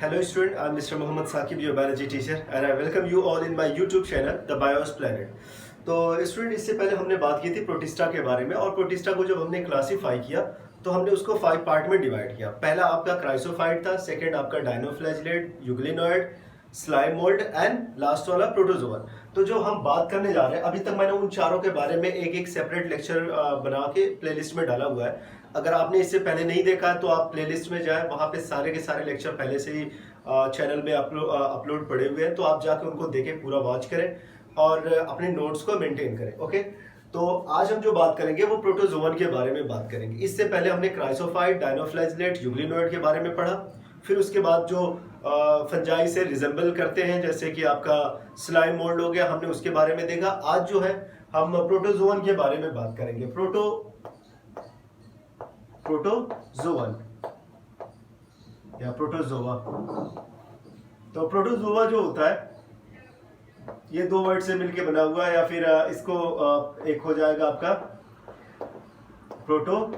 Hello student, I'm Mr. Mohammad Saqib, your biology teacher, and I welcome you all in my YouTube channel, The Bios Planet. तो student, इससे पहले हमने बात की थी protista के बारे में, और प्रोटिस्टा को जब हमने क्लासीफाई किया तो हमने उसको 5 पार्ट में डिवाइड किया। पहला आपका क्राइसोफाइट था, सेकंड आपका dinoflagellate, euglenoid, slime mould and last वाला प्रोटोजोआ। तो जो हम बात करने जा रहे हैं, अभी तक मैंने उन चारों के बारे में एक एक सेपरेट लेक्चर बना के प्लेलिस्ट में डाला हुआ है। अगर आपने इससे पहले नहीं देखा है तो आप प्लेलिस्ट में जाएं, वहाँ पे सारे के सारे लेक्चर पहले से ही चैनल में अपलोड पड़े हुए हैं, तो आप जाके उनको देखें, पूरा वॉच करें और अपने नोट्स को मेंटेन करें। ओके, तो आज हम जो बात करेंगे वो प्रोटोजोवन के बारे में बात करेंगे। इससे पहले हमने क्राइसोफाइट, डायनोफ्लैजिलेट, यूग्लिनॉइड के बारे में पढ़ा। फिर उसके बाद जो फंजाई से रिजेंबल करते हैं, जैसे कि आपका स्लाइम मोल्ड हो गया, हमने उसके बारे में देखा। आज जो है हम प्रोटोजोवन के बारे में बात करेंगे। प्रोटोजोवन या प्रोटोजोआ। तो प्रोटोजोआ जो होता है ये दो वर्ड से मिलके बना हुआ है, या फिर इसको एक हो जाएगा आपका proto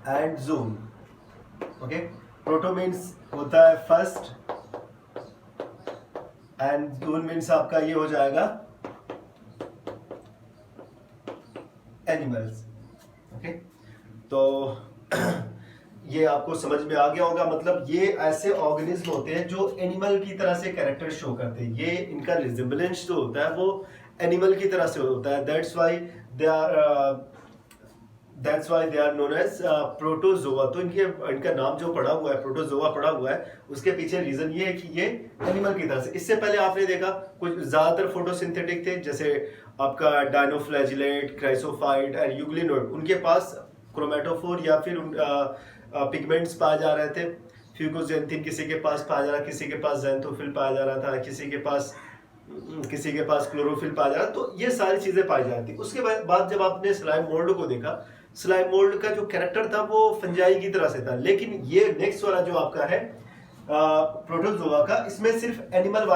and June. Okay, proto means होता है फर्स्ट एंड जून मीन्स आपका ये हो जाएगा एनिमल्स। ओके, तो ये आपको समझ में आ गया होगा। मतलब ये ऐसे ऑर्गेनिज्म होते हैं जो एनिमल की तरह से कैरेक्टर शो करते हैं। ये इनका रिजेम्बलेंस जो होता है वो एनिमल की तरह से होता है। That's why they are known as protozoa. तो इनका नाम जो पड़ा हुआ है, प्रोटोजोआ पड़ा हुआ है, उसके पीछे रीजन ये है कि ये एनिमल की तरह से। इससे पहले आपने देखा कुछ ज्यादातर फोटोसिंथेटिक थे, जैसे आपका डायनोफ्लैजिलेट, क्राइसोफाइट एंड यूग्लिनॉइड। उनके पास क्रोमेटोफोर या फिर पिगमेंट्स पाए जा रहे थे। फ्यूकोजेंथिन किसी के पास पाया जा रहा, किसी के पास ज़ैंथोफिल पाया जा रहा था, किसी के पास क्लोरोफिल पाया जा रहा। तो ये सारी चीजें पाई जाती थी। उसके बाद जब आपने स्लाइम मोल्ड को देखा, स्लाइम मोल्ड का जो कैरेक्टर था वो फंजाई की तरह से था। लेकिन ये नेक्स्ट वाला जो आपका है प्रोटोजोआ का, इसमें सिर्फ एनिमल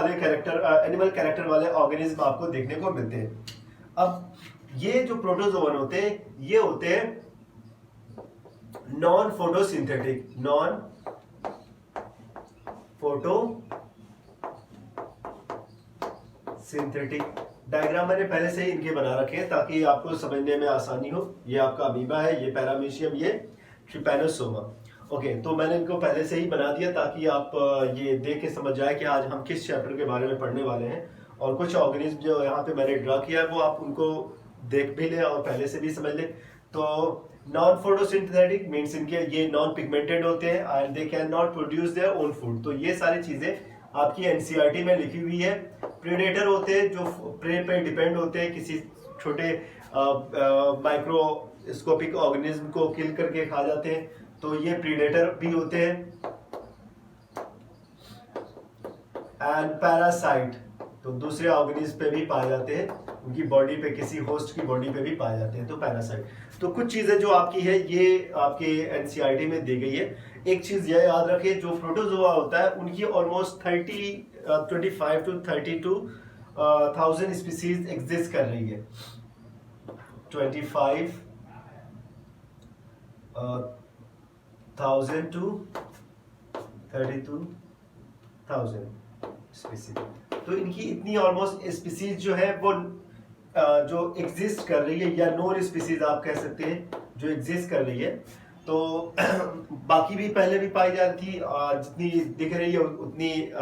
कैरेक्टर वाले ऑर्गेनिज्म आपको देखने को मिलते हैं। अब ये जो प्रोटोजोवन होते हैं ये होते हैं नॉन फोटोसिंथेटिक डायग्राम मैंने पहले से ही इनके बना रखे हैं ताकि आपको समझने में आसानी हो। ये आपका अमीबा है, ये पैरामीशियम, ये ट्रिपैनोसोमा। ओके, तो मैंने इनको पहले से ही बना दिया ताकि आप ये देख के समझ जाए कि आज हम किस चैप्टर के बारे में पढ़ने वाले हैं। और कुछ ऑर्गेनिज्म जो यहाँ पे मैंने ड्रा किया है वो आप उनको देख भी लें और पहले से भी समझ लें। तो नॉन फोटोसिंथेटिक मीन्स इनके ये नॉन पिगमेंटेड होते हैं and they can not produce their own food. तो ये सारी चीजें आपकी एनसीईआरटी में लिखी हुई है। प्रेडेटर होते हैं जो प्रे पे डिपेंड होते हैं, किसी छोटे माइक्रोस्कोपिक ऑर्गेनिज्म को किल करके खा जाते हैं, तो ये प्रेडेटर भी होते हैं। एंड पैरासाइट तो दूसरे ऑर्गेनिज्म पे भी पाए जाते हैं, उनकी बॉडी पे, किसी होस्ट की बॉडी पे भी पाए जाते हैं, तो पैरासाइट। तो कुछ चीजें जो आपकी है ये आपके एनसीईआरटी में दी गई है। एक चीज ये याद रखें, जो प्रोटोजोआ होता है उनकी ऑलमोस्ट 25 to 32,000 स्पीसीज एग्जिस्ट कर रही है। 25,000 to 32,000 स्पीसीज। तो इनकी इतनी ऑलमोस्ट स्पीसीज जो है वो जो एग्जिस्ट कर रही है, या नॉन स्पीसीज आप कह सकते हैं जो एग्जिस्ट कर रही है। तो बाकी भी पहले भी पाई जाती थी, जितनी दिख रही है उतनी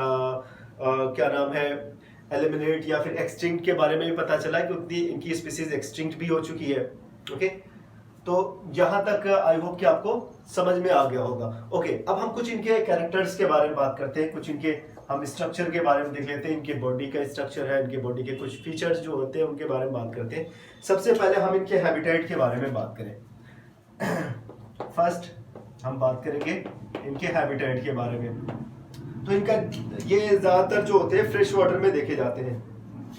क्या नाम है, एलिमिनेट या फिर एक्सटिंक्ट के बारे में भी पता चला कि उतनी इनकी स्पीसीज एक्सटिंक्ट भी हो चुकी है। ओके, तो यहाँ तक आई होप कि आपको समझ में आ गया होगा। ओके, अब हम कुछ इनके कैरेक्टर्स के बारे में बात करते हैं, कुछ इनके हम स्ट्रक्चर के बारे में देख लेते हैं। इनके बॉडी का स्ट्रक्चर है, इनके बॉडी के कुछ फीचर्स जो होते हैं उनके बारे में बात करते हैं। सबसे पहले हम इनके हैबिटेट के बारे में बात करें। फर्स्ट हम बात करेंगे इनके हैबिटेट के बारे में। तो इनका ये ज्यादातर जो होते हैं फ्रेश वाटर में देखे जाते हैं।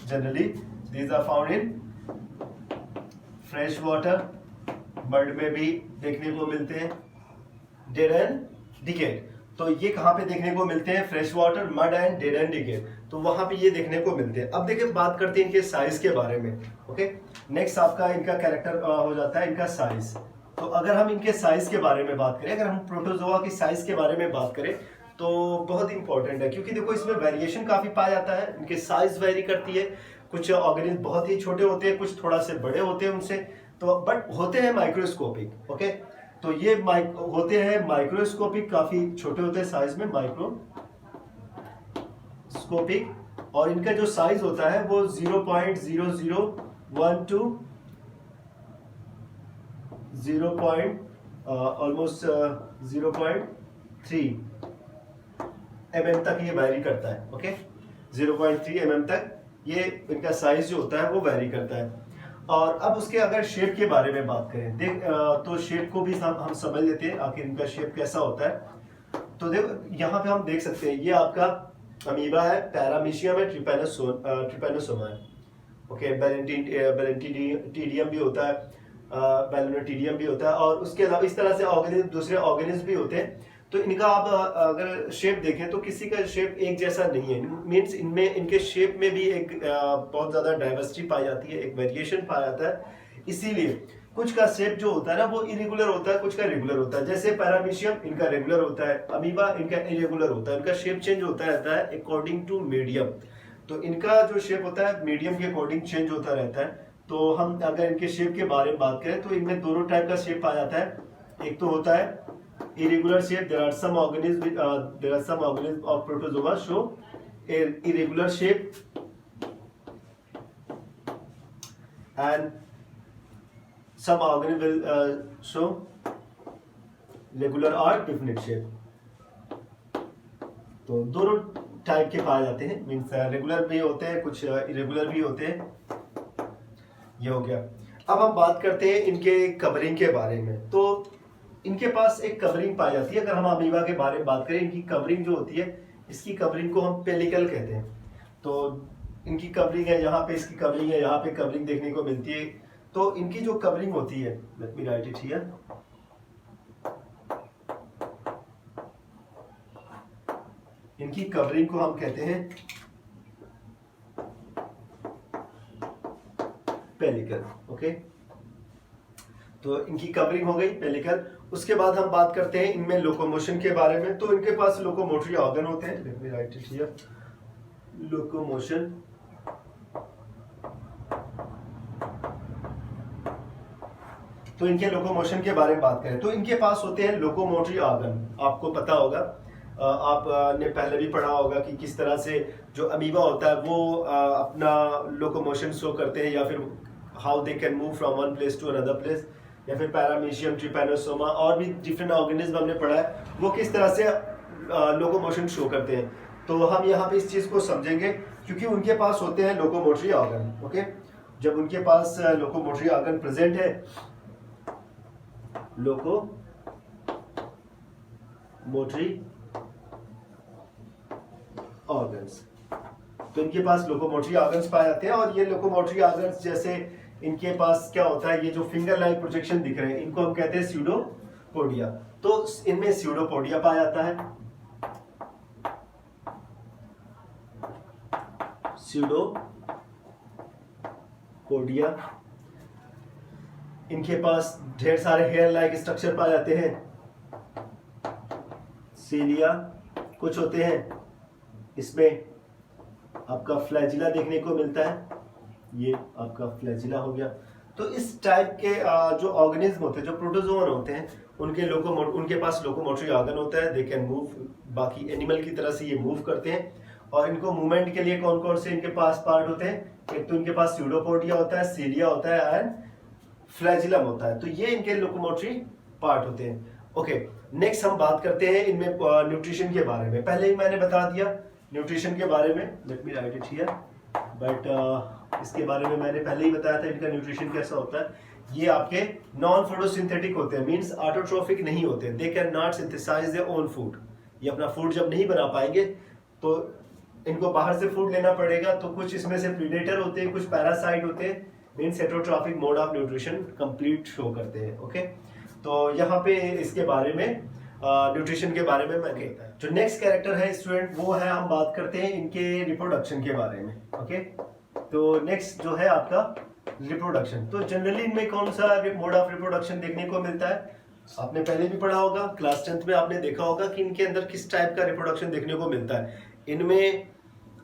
Generally these are found in fresh water. Mud में भी देखने को मिलते हैं। डेड एंड डिकेड, तो ये कहाँ पे देखने को मिलते हैं? Fresh water, mud and dead and decade, तो वहां पे ये देखने को मिलते हैं। अब देखिए बात करते हैं इनके साइज के बारे में। ओके, नेक्स्ट आपका इनका कैरेक्टर हो जाता है इनका साइज। तो अगर हम इनके साइज के बारे में बात करें, अगर हम प्रोटोजोआ की साइज के बारे में बात करें, तो बहुत इंपॉर्टेंट है, क्योंकि देखो इसमें वेरिएशन काफी पाया जाता है, इनके साइज वेरी करती है, कुछ ऑर्गेनिज्म बहुत ही छोटे होते हैं, कुछ थोड़ा से बड़े होते हैं उनसे, तो बट होते हैं माइक्रोस्कोपिक। ओके, तो ये होते हैं माइक्रोस्कोपिक, काफी छोटे होते हैं साइज में, माइक्रोस्कोपिक, और इनका जो साइज होता है वो 0.0012 ऑलमोस्ट 0.3 mm तक ये वैरी करता है। ओके, 0.3 mm तक ये इनका साइज जो होता है वो वैरी करता है। और अब उसके अगर शेप के बारे में बात करें, तो शेप को भी हम समझ लेते हैं, आखिर इनका शेप कैसा होता है। तो देखो यहाँ पे हम देख सकते हैं, ये आपका अमीबा है, पैरामीशियम है, ट्रिपैनोसोमा है। ओके, बेलेंटिडियम भी होता है, बेलेनोटिडियम भी होता है, और उसके अलावा इस तरह से दूसरे ऑर्गेनिज्म भी होते हैं। तो इनका आप अगर शेप देखें तो किसी का शेप एक जैसा नहीं है, मीन्स इनमें इनके शेप में भी एक बहुत ज्यादा डाइवर्सिटी पाई जाती है, एक वेरिएशन पाया जाता है। इसीलिए कुछ का शेप जो होता है ना वो इरेगुलर होता है, कुछ का रेगुलर होता है। जैसे पैरामीशियम इनका रेगुलर होता है, अमीबा इनका इरेगुलर होता है, इनका शेप चेंज होता रहता है अकॉर्डिंग टू मीडियम। तो इनका जो शेप होता है मीडियम के अकॉर्डिंग चेंज होता रहता है। तो हम अगर इनके शेप के बारे में बात करें तो इनमें दोनों टाइप का शेप पाया जाता है। एक तो होता है irregular shape, there are some organisms of protozoa show a irregular shape, and some organisms will show regular or definite shape। तो दोनों टाइप के पाए जाते हैं, मीन्स रेगुलर भी होते हैं, कुछ इरेगुलर भी होते हैं। ये हो गया। अब हम बात करते हैं इनके कवरिंग के बारे में। तो इनके पास एक कवरिंग पाई जाती है। अगर हम अमीबा के बारे में बात करें, इनकी कवरिंग जो होती है, इसकी कवरिंग को हम पेलिकल कहते हैं। तो इनकी कवरिंग है, यहाँ पे इसकी कवरिंग है, यहाँ पे कवरिंग देखने को मिलती है। तो इनकी जो कवरिंग होती है, let me right it here, इनकी कवरिंग को हम कहते हैं पेलिकल। ओके, तो इनकी कवरिंग हो गई पेलिकल। उसके बाद हम बात करते हैं इनमें लोकोमोशन के बारे में। तो इनके पास लोकोमोटरी ऑर्गन होते हैं, let me right it here, locomotion. तो इनके लोकोमोशन के बारे में बात करें तो इनके पास होते हैं लोकोमोटरी ऑर्गन। आपको पता होगा, आपने पहले भी पढ़ा होगा कि किस तरह से जो अमीबा होता है वो अपना लोकोमोशन शो करते हैं, या फिर how they can move from one place to another place, या फिर पैरामीशियम, ट्रिपैनोसोमा और भी डिफरेंट ऑर्गेनिज्म हमने पढ़ा है, वो किस तरह से लोकोमोशन शो करते हैं। तो हम यहाँ पे इस चीज को समझेंगे, क्योंकि उनके पास होते हैं लोकोमोटरी ऑर्गन। ओके, जब उनके पास लोकोमोटरी ऑर्गन प्रेजेंट है, लोकोमोटरी ऑर्गन्स, तो इनके पास लोकोमोटरी ऑर्गन्स पाए जाते हैं। और ये लोकोमोटरी ऑर्गन्स जैसे इनके पास क्या होता है, ये जो फिंगर लाइक प्रोजेक्शन दिख रहे हैं, इनको हम कहते हैं स्यूडोपोडिया। तो इनमें स्यूडोपोडिया पाया जाता है, स्यूडोपोडिया। इनके पास ढेर सारे हेयर लाइक स्ट्रक्चर पाए जाते हैं, सीलिया कुछ होते हैं, इसमें आपका फ्लैजिला देखने को मिलता है, ये आपका फ्लैजिला हो गया। तो इस टाइप के जो ऑर्गेनिज्म होते हैं, जो प्रोटोजोअन होते हैं, उनके पास लोकोमोटरी ऑर्गन होता है, दे कैन मूव, बाकी एनिमल की तरह से ये मूव करते हैं। और इनको मूवमेंट के लिए कौन कौन से इनके पास पार्ट होते हैं, एक तो इनके पास स्यूडोपोडिया होता है, सीलिया होता है एंड फ्लैजिलम होता है। तो ये इनके लोकोमोटरी पार्ट होते हैं। ओके, नेक्स्ट हम बात करते हैं इनमें न्यूट्रिशन के बारे में। पहले ही मैंने बता दिया न्यूट्रिशन के बारे में, let me right it here, but इसके बारे में मैंने पहले ही बताया था इनका न्यूट्रिशन कैसा होता है। ये आपके नॉन फोटोसिंथेटिक होते हैं, मींस ऑटोट्रोफिक नहीं होते, they can not synthesize their own food. ये अपना फूड जब नहीं बना पाएंगे तो इनको बाहर से फूड लेना पड़ेगा। तो कुछ इसमें से प्रीडेटर होते हैं, कुछ पैरासाइट होते हैं, means heterotrophic mode of nutrition complete show करते हैं। ओके, तो यहाँ पे इसके बारे में न्यूट्रिशन के बारे में मैं कहता है। जो नेक्स्ट कैरेक्टर है स्टूडेंट, वो है, हम बात करते हैं इनके रिप्रोडक्शन के बारे में। ओके, तो नेक्स्ट जो है आपका रिप्रोडक्शन। तो जनरली इनमें कौन सा मोड ऑफ रिप्रोडक्शन देखने को मिलता है, आपने पहले भी पढ़ा होगा, क्लास 10th में आपने देखा होगा कि इनके अंदर किस टाइप का रिप्रोडक्शन देखने को मिलता है। इनमें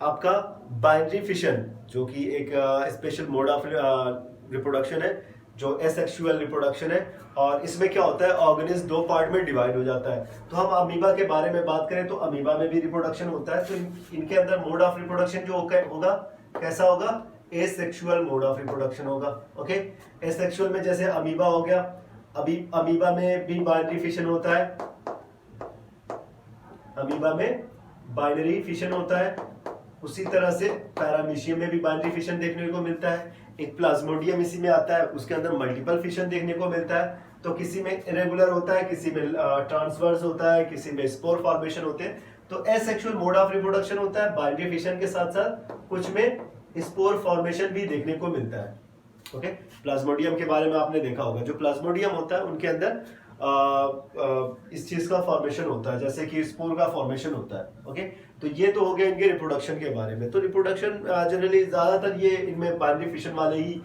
आपका बाइनरी फिशन, जो कि एक स्पेशल मोड ऑफ रिप्रोडक्शन है, जो एसेक्सुअल रिप्रोडक्शन है, और इसमें क्या होता है, ऑर्गेनिज्म दो पार्ट में डिवाइड हो जाता है। तो हम अमीबा के बारे में बात करें तो अमीबा में भी रिप्रोडक्शन होता है। तो इनके अंदर मोड ऑफ रिप्रोडक्शन जो होगा कैसा होगा, एसेक्सुअल मोड ऑफ रिप्रोडक्शन होगा। ओके, एसेक्सुअल में जैसे अमीबा हो गया, अभी अमीबा में भी बाइनरी फिशन होता है, अमीबा में बाइनरी फिशन होता है। उसी तरह से पैरामीशियम में भी बाइनरी फिशन देखने को मिलता है। एक प्लाज्मोडियम इसी में आता है, उसके अंदर मल्टीपल फिशन देखने को मिलता है। तो किसी में इरेगुलर होता है, किसी में ट्रांसवर्स होता है, किसी में स्पोर फॉर्मेशन होते हैं। तो एसेक्सुअल मोड ऑफ रिप्रोडक्शन होता है, बाइनरी फिशन के साथ साथ कुछ में स्पोर फॉर्मेशन भी देखने को मिलता है। ओके, प्लाज्मोडियम के बारे में आपने देखा होगा, जो प्लाज्मोडियम होता है उनके अंदर इस चीज का फॉर्मेशन होता है, जैसे कि स्पोर का फॉर्मेशन होता है। ओके, तो ये तो हो गया इनके रिप्रोडक्शन के बारे में। तो रिप्रोडक्शन जनरली ज्यादातर ये इनमें बाइनरी फिशन वाले ही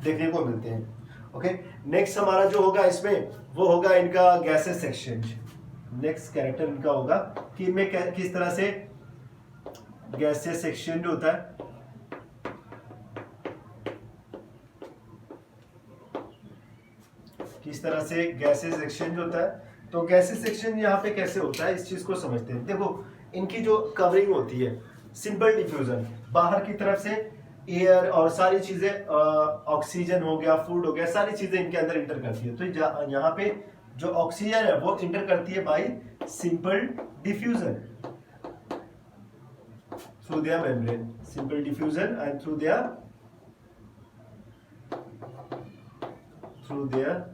देखने को मिलते हैं। ओके, नेक्स्ट हमारा जो होगा इसमें वो होगा इनका गैसेस एक्सचेंज। नेक्स्ट कैरेक्टर इनका होगा कि इनमें किस तरह से गैसेस एक्सचेंज होता है। किस तरह से गैसेस एक्सचेंज होता है। तो गैसेस एक्सचेंज यहाँ पे कैसे होता है, इस चीज को समझते हैं। देखो, इनकी जो कवरिंग होती है, सिंपल डिफ्यूजन, बाहर की तरफ से एयर और सारी चीजें, ऑक्सीजन हो गया, फूड हो गया, सारी चीजें इनके अंदर इंटर करती है। तो यहाँ पे जो ऑक्सीजन है वो इंटर करती है by simple diffusion through their membrane, simple diffusion and through their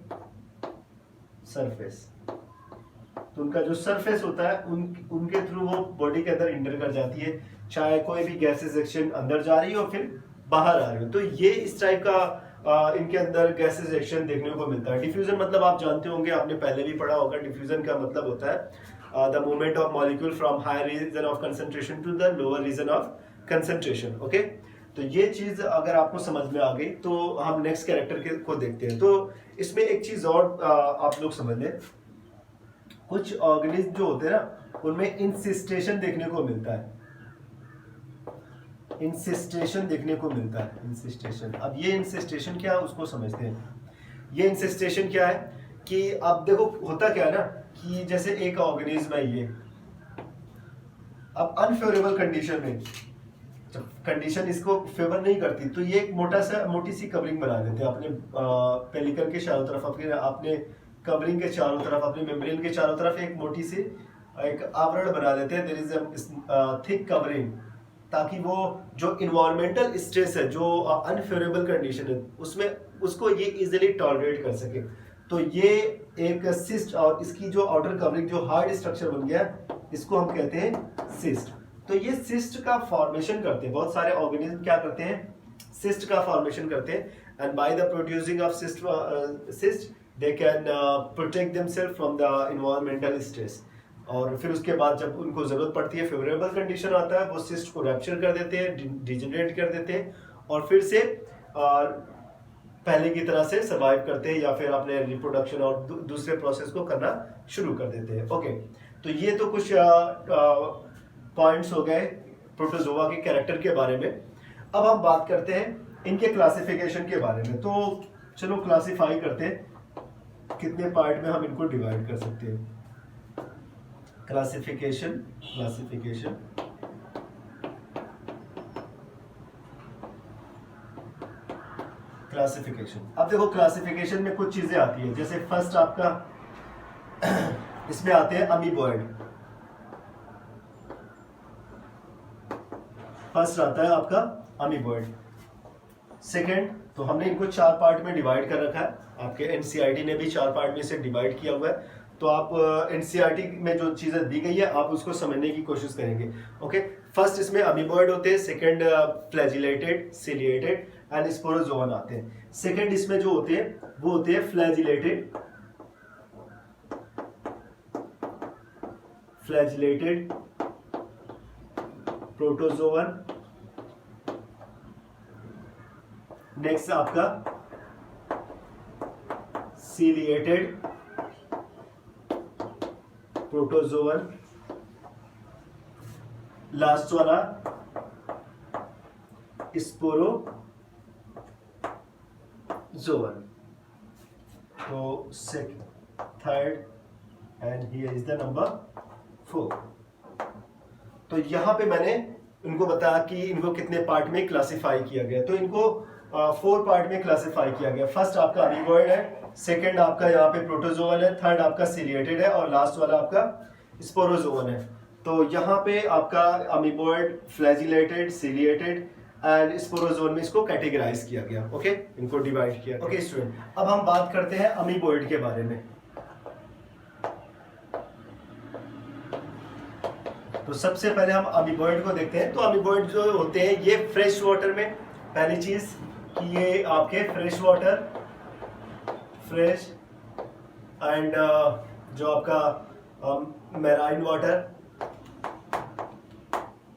surface. तो उनका जो सरफेस होता है उनके थ्रू वो बॉडी के अंदर इंटर कर जाती है, चाहे कोई भी गैसेस एक्सचेंज अंदर जा रही हो फिर बाहर आ रही हो। तो ये इस टाइप का इनके अंदर गैसेस एक्सचेंज देखने को मिलता है। डिफ्यूजन मतलब आप जानते होंगे, आपने पहले भी पढ़ा होगा, डिफ्यूजन का मतलब होता है the movement of molecule from higher region of concentration to the lower region of concentration. Okay, तो ये चीज अगर आपको समझ में आ गई तो हम नेक्स्ट कैरेक्टर को देखते हैं। तो इसमें एक चीज और आप लोग समझ लें, कुछ ऑर्गेनिज्म जो होते हैं ना उनमें इंसिस्टेशन देखने को मिलता है, इंसिस्टेशन देखने को मिलता है, इंसिस्टेशन। अब ये इंसिस्टेशन क्या है उसको समझते हैं। ये इंसिस्टेशन क्या है कि अब देखो होता क्या है ना कि जैसे एक ऑर्गेनिज्म है ये, अब अनफेवरेबल कंडीशन में, जब कंडीशन इसको फेवर नहीं करती तो ये एक मोटी सी कवरिंग बना देते हैं अपने पेलिकल के चारों तरफ, अपने कवरिंग के चारों तरफ, अपने मेम्ब्रेन के चारों तरफ एक मोटी सी एक आवरण बना देते हैं। There is a thick covering, ताकि वो जो इन्वायरमेंटल स्ट्रेस है, जो अनफेवरेबल कंडीशन है, उसमें उसको ये इजीली टॉलरेट कर सके। तो ये एक सिस्ट, और इसकी जो आउटर कवरिंग जो हार्ड स्ट्रक्चर बन गया इसको हम कहते हैं सिस्ट। तो ये सिस्ट का फॉर्मेशन करते हैं, बहुत सारे ऑर्गेनिज्म क्या करते हैं, सिस्ट का फॉर्मेशन करते हैं। And by the producing of cyst they can protect themselves from the environmental stress. और फिर उसके बाद जब उनको जरूरत पड़ती है, फेवरेबल कंडीशन आता है, वो सिस्ट को रैप्चर कर देते हैं, डिजेनरेट कर देते हैं, और फिर से पहले की तरह से सर्वाइव करते हैं, या फिर अपने रिप्रोडक्शन और दूसरे प्रोसेस को करना शुरू कर देते हैं। ओके, तो ये तो कुछ पॉइंट्स हो गए प्रोटोजोआ के कैरेक्टर के बारे में। अब हम बात करते हैं इनके क्लासिफिकेशन के बारे में। तो चलो क्लासिफाई करते हैं, कितने पार्ट में हम इनको डिवाइड कर सकते हैं। क्लासिफिकेशन अब देखो क्लासिफिकेशन में कुछ चीजें आती है, जैसे फर्स्ट आपका इसमें आते हैं अमीबॉइड। फर्स्ट आता है आपका अमीबॉइड। सेकंड, तो हमने इनको 4 पार्ट में डिवाइड कर रखा है, आपके एनसीईआरटी ने भी 4 पार्ट में से डिवाइड किया हुआ है। तो आप एनसीईआरटी में जो चीजें दी गई है आप उसको समझने की कोशिश करेंगे। ओके, फर्स्ट इसमें अमीबॉइड होते हैं, सेकंड फ्लैजिलेटेड, सिलिएटेड एंड स्पोरोजोअन आते हैं। सेकंड इसमें जो होते हैं वो होते हैं फ्लैजिलेटेड, प्रोटोजोअन। नेक्स्ट आपका सीलिएटेड प्रोटोजोवन, लास्ट वाला स्पोरोजोवन। तो third and here is the number 4। तो यहां पे मैंने इनको बताया कि इनको कितने पार्ट में क्लासिफाई किया गया। तो इनको 4 पार्ट में क्लासिफाई किया गया। फर्स्ट आपका अमीबॉइड है, सेकंड आपका यहाँ पे प्रोटोजोवन है, थर्ड आपका सीलिएटेड है और लास्ट वाला आपका स्पोरोजोवन है। तो यहाँ पे आपका amoeboid, flagellated, ciliated and sporozoan में इसको कैटेगराइज किया गया। ओके, इनको डिवाइड किया। ओके स्टूडेंट, अब हम बात करते हैं अमीबॉइड के बारे में। तो सबसे पहले हम अमीबॉइड को देखते हैं। तो अमीबॉइड जो होते हैं ये फ्रेश वाटर में, पहली चीज कि ये आपके फ्रेश वाटर, फ्रेश एंड जो आपका marine water,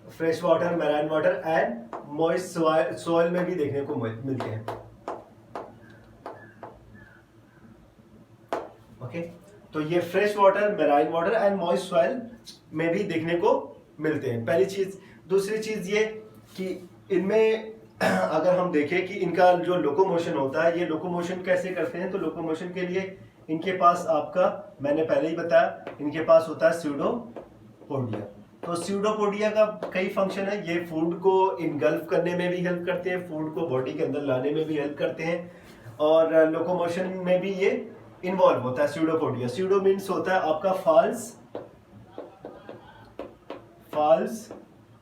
fresh water, marine water and moist soil में भी देखने को मिलते हैं। ओके, तो ये fresh water, marine water and moist soil में भी देखने को मिलते हैं, पहली चीज। दूसरी चीज ये कि इनमें अगर हम देखें कि इनका जो लोकोमोशन होता है, ये लोकोमोशन कैसे करते हैं। तो लोकोमोशन के लिए इनके पास आपका, मैंने पहले ही बताया, इनके पास होता है स्यूडोपोडिया। तो स्यूडोपोडिया का कई फंक्शन है। ये फूड को इनगल्फ करने में भी हेल्प करते हैं, फूड को बॉडी के अंदर लाने में भी हेल्प करते हैं और लोकोमोशन में भी ये इन्वॉल्व होता है स्यूडोपोडिया। स्यूडो मीन्स होता है आपका फॉल्स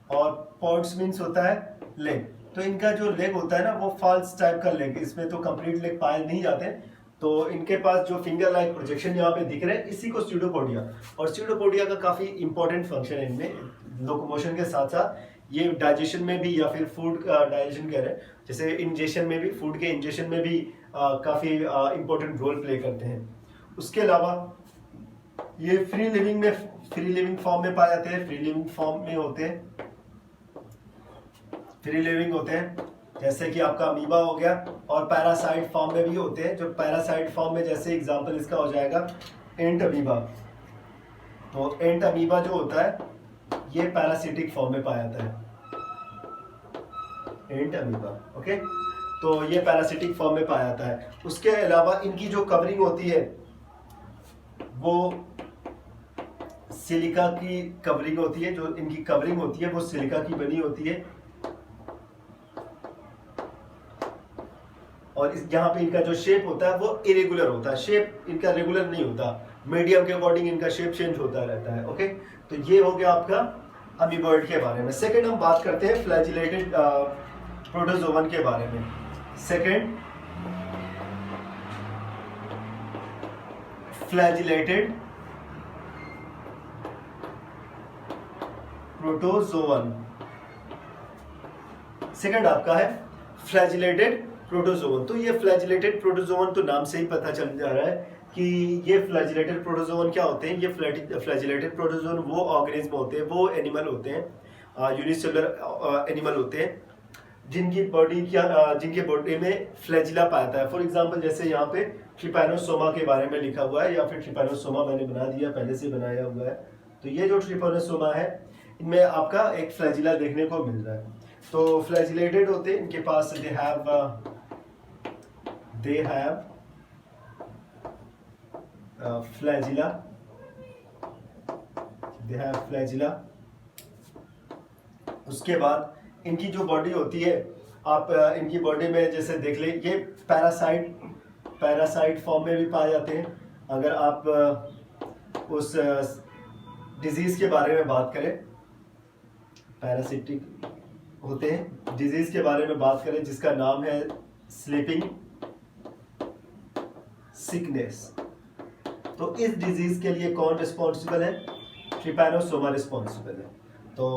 और पॉड्स मीन्स होता है लेग। तो इनका जो लेग होता है ना वो फॉल्स टाइप का लेग, इसमें तो कंप्लीट लेग पाए नहीं जाते। तो इनके पास जो फिंगर लाइक प्रोजेक्शन यहाँ पे दिख रहे हैं, इसी को स्यूडोपोडिया। और स्यूडोपोडिया का काफी इंपॉर्टेंट फंक्शन है इनमें, लोकोमोशन के साथ साथ ये डाइजेशन में भी, या फिर फूड का डाइजेशन कह रहे हैं, जैसे इंजेशन में भी, फूड के इंजेशन में भी काफी इंपॉर्टेंट रोल प्ले करते हैं। उसके अलावा ये फ्री लिविंग फॉर्म में पाए जाते हैं, फ्री लिविंग होते हैं, जैसे कि आपका अमीबा हो गया। और पैरासाइट फॉर्म में भी होते हैं। जो पैरासाइट फॉर्म में, जैसे एग्जांपल इसका हो जाएगा एंट अमीबा। तो एंट अमीबा जो होता है ये पैरासिटिक फॉर्म में पाया जाता है, एंट अमीबा। ओके, तो ये पैरासिटिक फॉर्म में पाया जाता है। उसके अलावा इनकी जो कवरिंग होती है वो सिलिका की कवरिंग होती है। जो इनकी कवरिंग होती है वो सिलिका की बनी होती है। और यहाँ पे इनका जो शेप होता है वो इरेगुलर होता है, शेप इनका रेगुलर नहीं होता, मीडियम के अकॉर्डिंग इनका शेप चेंज होता रहता है। ओके, तो ये हो गया आपका अमीबॉइड के बारे में। सेकंड हम बात करते हैं फ्लैजिलेटेड प्रोटोजोवन के बारे में। Second, flagellated protozoan. सेकंड आपका है फ्लैजिलेटेड प्रोटोजोवन। तो ये फ्लैजिलेटेड प्रोटोजोवन, तो नाम से ही पता चल जा रहा है कि ये फ्लैजिलेटेड प्रोटोजोवन क्या होते हैं। ये फ्लैजिलेटेड प्रोटोजोवन वो ऑर्गेनिज्म होते हैं, वो एनिमल होते हैं, यूनिसेलुलर एनिमल होते हैं, जिनकी बॉडी में फ्लैजिला पाया है। फॉर एग्जांपल जैसे यहाँ पे ट्रिपैनोसोमा के बारे में लिखा हुआ है, या फिर ट्रिपैनोसोमा मैंने बना दिया, पहले से बनाया हुआ है। तो ये जो ट्रिपैनोसोमा है इनमें आपका एक फ्लैजिला देखने को मिल रहा है। तो फ्लैजिलेटेड होते हैं, इनके पास दे हैव फ्लैजिला। उसके बाद इनकी जो बॉडी होती है, आप इनकी बॉडी में जैसे देख ले, ये पैरासाइट फॉर्म में भी पाए जाते हैं। अगर आप उस डिजीज के बारे में बात करें, पैरासिटिक होते हैं, डिजीज के बारे में बात करें जिसका नाम है स्लीपिंग सिकनेस, तो इस डिजीज के लिए कौन रिस्पॉन्सिबल है? ट्रिपैनोसोमा रिस्पॉन्सिबल है। तो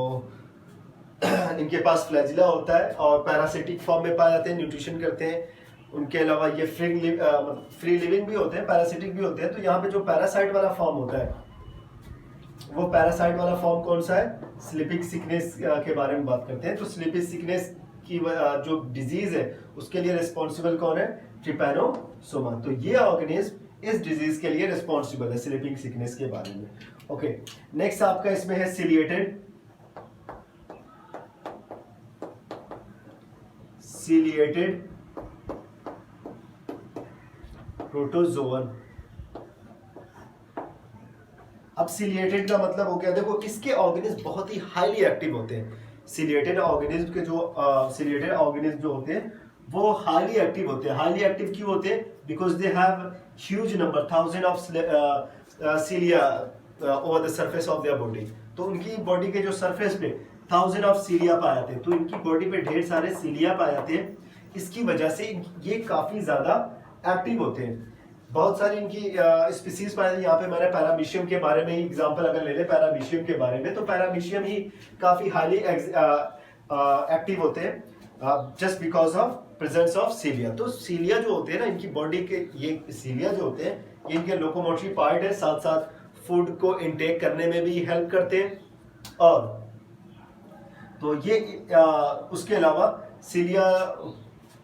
इनके पास फ्लैजिला होता है और पैरासिटिक फॉर्म में पाए जाते हैं, न्यूट्रिशन करते हैं। उनके अलावा ये फ्री लिविंग भी होते हैं, पैरासिटिक भी होते हैं। तो यहाँ पे जो पैरासाइट वाला फॉर्म होता है, वो पैरासाइट वाला फॉर्म कौन सा है? स्लीपिंग सिकनेस के बारे में बात करते हैं। तो स्लीपिंग सिकनेस की जो डिजीज है उसके लिए रिस्पॉन्सिबल कौन है? ट्रिपैनोसोमा। तो ये ऑर्गेनिज्म इस डिजीज के लिए रिस्पॉन्सिबल है, स्लीपिंग सिकनेस के बारे में। ओके, नेक्स्ट आपका इसमें है सिलिएटेड प्रोटोजोवन। अब सिलिएटेड का मतलब हो गया, देखो इसके ऑर्गेनिज्म बहुत ही हाईली एक्टिव होते हैं। सिलिएटेड ऑर्गेनिज्म के जो सिलिएटेड ऑर्गेनिज्म जो होते हैं वो हाईली एक्टिव होते हैं। हाईली एक्टिव क्यों होते हैं? Because they have huge number, thousand of cilia over the surface of their body. तो उनकी बॉडी के जो सरफेस पे थाउजेंड ऑफ सिलिया पाए जाते हैं, तो इनकी बॉडी पे ढेर सारे सिलिया पाए जाते हैं। इसकी वजह से ये काफी ज्यादा एक्टिव होते हैं। बहुत सारी इनकी स्पीसीज पाए, यहाँ पे मैंने पैरामीशियम के बारे में ही एग्जांपल अगर ले ले पैरामीशियम के बारे में, तो पैरामीशियम ही काफी हाईली एक्टिव होते हैं just because of presence of सीलिया। तो सीलिया जो होते हैं ना, इनकी बॉडी के ये सीलिया जो होते हैं ये इनके लोकोमोटरी पार्ट है, साथ साथ फूड को इनटेक करने में भी हेल्प करते हैं। और तो ये उसके अलावा सीलिया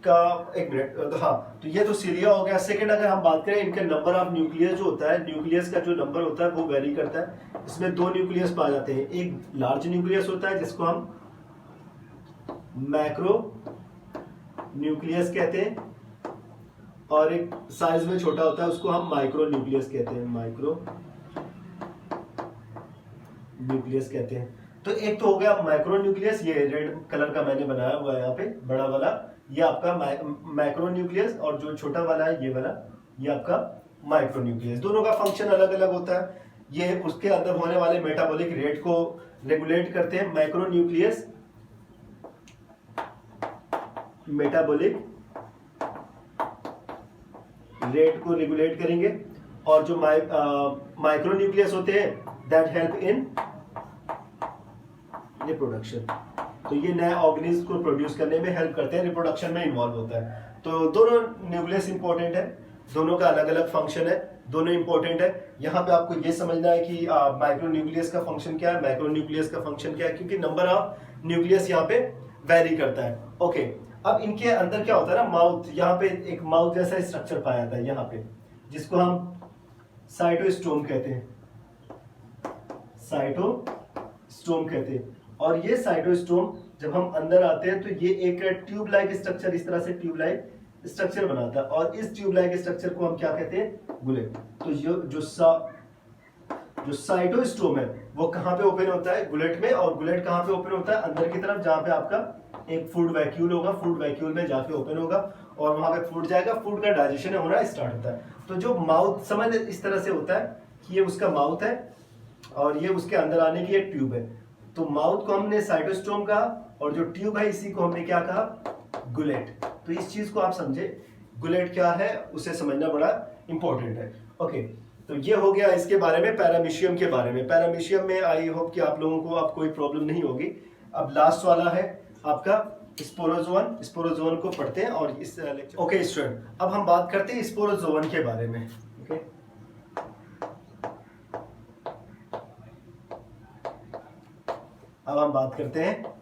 का, एक मिनट, हाँ, तो ये तो सीलिया हो गया। सेकंड अगर हम बात करें इनके नंबर ऑफ न्यूक्लियस जो होता है, न्यूक्लियस का जो नंबर होता है वो वेरी करता है। इसमें दो न्यूक्लियस पाए जाते हैं, एक लार्ज न्यूक्लियस होता है जिसको हम मैक्रो न्यूक्लियस कहते हैं, और एक साइज में छोटा होता है उसको हम माइक्रो न्यूक्लियस कहते हैं, माइक्रो न्यूक्लियस कहते हैं। तो एक तो हो गया माइक्रो न्यूक्लियस, ये रेड कलर का मैंने बनाया हुआ है यहाँ पे बड़ा वाला, ये आपका मैक्रो न्यूक्लियस, और जो छोटा वाला है ये वाला, ये आपका माइक्रो न्यूक्लियस। दोनों का फंक्शन अलग अलग होता है। ये उसके अंदर होने वाले मेटाबॉलिक रेट को रेगुलेट करते हैं। माइक्रो न्यूक्लियस मेटाबॉलिक रेट को रेगुलेट करेंगे, और जो माइक्रो न्यूक्लियस होते हैं दैट हेल्प इन रिप्रोडक्शन। तो ये नए ऑर्गेनिज्म को प्रोड्यूस करने में हेल्प करते हैं, रिप्रोडक्शन में इन्वॉल्व होता है। तो दोनों न्यूक्लियस इंपॉर्टेंट है, दोनों का अलग अलग फंक्शन है, दोनों इंपॉर्टेंट है। यहाँ पे आपको ये समझना है कि माइक्रो न्यूक्लियस का फंक्शन क्या है, मैक्रो न्यूक्लियस का फंक्शन क्या है, क्योंकि नंबर ऑफ न्यूक्लियस यहाँ पे वेरी करता है। ओके, अब इनके अंदर क्या होता है ना, माउथ, यहाँ पे एक माउथ जैसा स्ट्रक्चर पाया जाता है यहाँ पे, जिसको हम साइटोस्टोम कहते हैं, साइटोस्टोम कहते हैं। और ये साइटोस्टोम जब हम अंदर आते हैं तो ये एक ट्यूब लाइक स्ट्रक्चर, इस तरह से ट्यूब लाइक स्ट्रक्चर बनाता है, और इस ट्यूब लाइक स्ट्रक्चर को हम क्या कहते हैं, गुलेट। तो जो साइटोस्टोम है वो कहाँ पे ओपन होता है, गुलेट में। और गुलेट कहाँ पे ओपन होता है, अंदर की तरफ, जहाँ पे आपका एक फूड वैक्यूल होगा, फूड वैक्यूल में जाके ओपन होगा और वहां पे फूड जाएगा, फूड का डाइजेशन होना स्टार्ट होता है। तो जो माउथ समझ इस तरह से होता है कि ये उसका माउथ है और ये उसके अंदर आने की एक ट्यूब है। तो माउथ को हमने साइटोस्टोम कहा, और जो ट्यूब है इसी को हमने क्या कहा, गुलेट। तो इस चीज को आप समझे, गुलेट क्या है उसे समझना बड़ा इंपॉर्टेंट है। ओके, तो ये हो गया इसके बारे में, पैरामीशियम के बारे में। पैरामीशियम में आई होप कि आप लोगों को अब कोई प्रॉब्लम नहीं होगी। अब लास्ट वाला है आपका स्पोरोजोवन। स्पोरोजोवन को पढ़ते हैं और इस लेक्चर। ओके स्टूडेंट, अब हम बात करते हैं स्पोरोजोवन के बारे में। ओके, अब हम बात करते हैं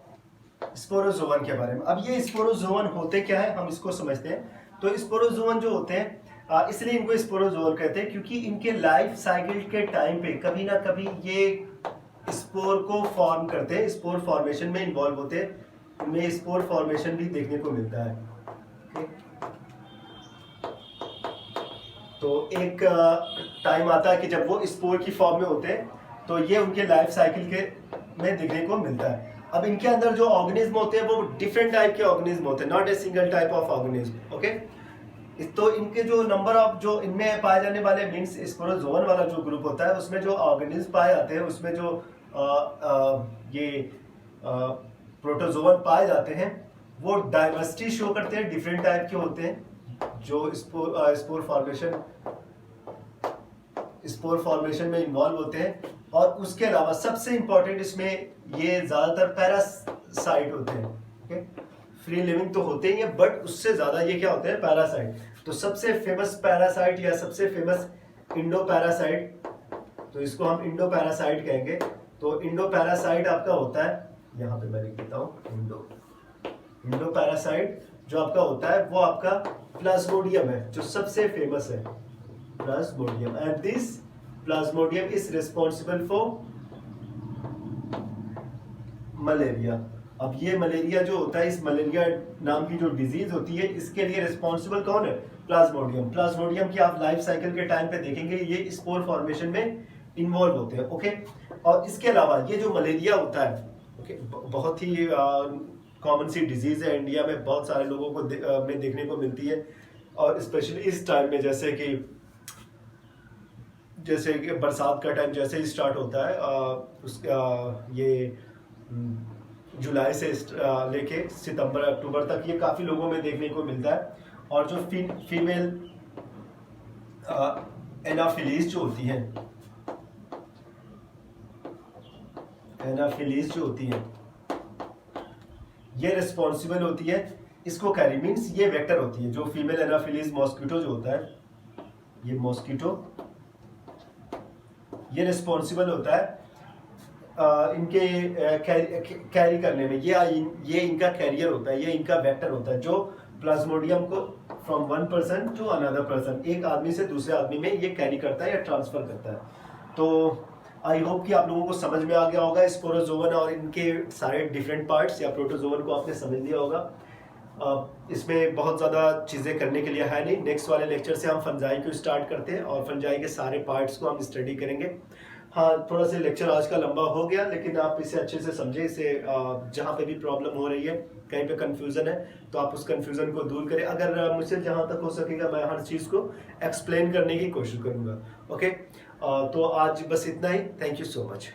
स्पोरोजोवन के बारे में। अब ये स्पोरोजोवन होते क्या है हम इसको समझते हैं। तो स्पोरोजोवन जो होते हैं, इसलिए इनको स्पोरोजोवन कहते हैं क्योंकि इनके लाइफ साइकिल के टाइम पे कभी ना कभी ये स्पोर को फॉर्म करते हैं, स्पोर फॉर्मेशन में इन्वॉल्व होते हैं। इनमें स्पोर फॉर्मेशन भी देखने को मिलता है। तो एक टाइम आता है कि जब वो स्पोर की फॉर्म में होते हैं, तो ये उनके लाइफ साइकिल के में देखने को मिलता है। अब इनके अंदर जो ऑर्गेनिज्म होते हैं वो डिफरेंट टाइप के ऑर्गेनिज्म होते हैं, not a single type of organism. Okay, तो इनके जो नंबर ऑफ जो इनमें पाए जाने वाले मीन्स स्पोरोजोवन वाला जो ग्रुप होता है उसमें जो ऑर्गेनिज्म पाए जाते हैं, उसमें जो ये प्रोटोजोवन पाए जाते हैं वो डाइवर्सिटी शो करते हैं, डिफरेंट टाइप के होते हैं जो स्पोर फॉर्मेशन में इन्वॉल्व होते हैं। और उसके अलावा सबसे इंपॉर्टेंट इसमें ये ज्यादातर पैरासाइट होते हैं। ओके, फ्री लिविंग तो होते ही हैं, बट उससे ज्यादा ये क्या होते हैं, पैरासाइट। तो सबसे फेमस पैरासाइट या सबसे फेमस इंडो पैरासाइट, तो इसको हम इंडो पैरासाइट कहेंगे। तो इंडो पैरासाइट आपका होता है, यहाँ पे मैं लिख देता हूँ, इंडो पैरासाइट जो आपका होता है वो आपका प्लाज्मोडियम है, जो सबसे फेमस है। Plasmodium, and this Plasmodium is responsible for malaria. अब ये मलेरिया जो होता है, इस मलेरिया नाम की जो डिजीज होती है, इसके लिए रिस्पॉन्सिबल कौन है? प्लाज्मोडियम। प्लाज्मोडियम की आप लाइफ साइकिल के टाइम पे देखेंगे ये स्पोर फॉर्मेशन में इन्वॉल्व होते हैं। ओके, और इसके अलावा ये जो मलेरिया होता है, ओके, बहुत ही कॉमन सी डिजीज है, इंडिया में बहुत सारे लोगों को में देखने को मिलती है, और स्पेशली इस टाइम में जैसे कि बरसात का टाइम जैसे ही स्टार्ट होता है, उसका ये जुलाई से लेके सितंबर अक्टूबर तक ये काफ़ी लोगों में देखने को मिलता है। और जो फीमेल एनाफिलीज जो होती हैं, एनाफिलीज जो होती हैं, ये रिस्पॉन्सिबल होती है इसको कैरी, मीन्स ये वेक्टर होती है। जो फीमेल एनाफिलीज मॉस्किटो जो होता है, ये मॉस्किटो, ये रिस्पॉन्सिबल होता है इनके कैरी करने में। ये इनका कैरियर होता है, ये इनका वेक्टर होता है, जो प्लाज्मोडियम को from one person to another person, एक आदमी से दूसरे आदमी में ये कैरी करता है या ट्रांसफर करता है। तो आई होप कि आप लोगों को समझ में आ गया होगा स्पोरोजोवन और इनके सारे डिफरेंट पार्ट्स, या प्रोटोजोवन को आपने समझ लिया होगा। इसमें बहुत ज़्यादा चीज़ें करने के लिए है नहीं। नेक्स्ट वाले लेक्चर से हम फंजाई को स्टार्ट करते हैं और फंजाई के सारे पार्ट्स को हम स्टडी करेंगे। हाँ, थोड़ा सा लेक्चर आज का लंबा हो गया, लेकिन आप इसे अच्छे से समझे। इसे जहाँ पे भी प्रॉब्लम हो रही है, कहीं पे कंफ्यूजन है, तो आप उस कंफ्यूजन को दूर करें। अगर मुझसे जहाँ तक हो सकेगा मैं हर चीज़ को एक्सप्लेन करने की कोशिश करूँगा। ओके, तो आज बस इतना ही। Thank you so much.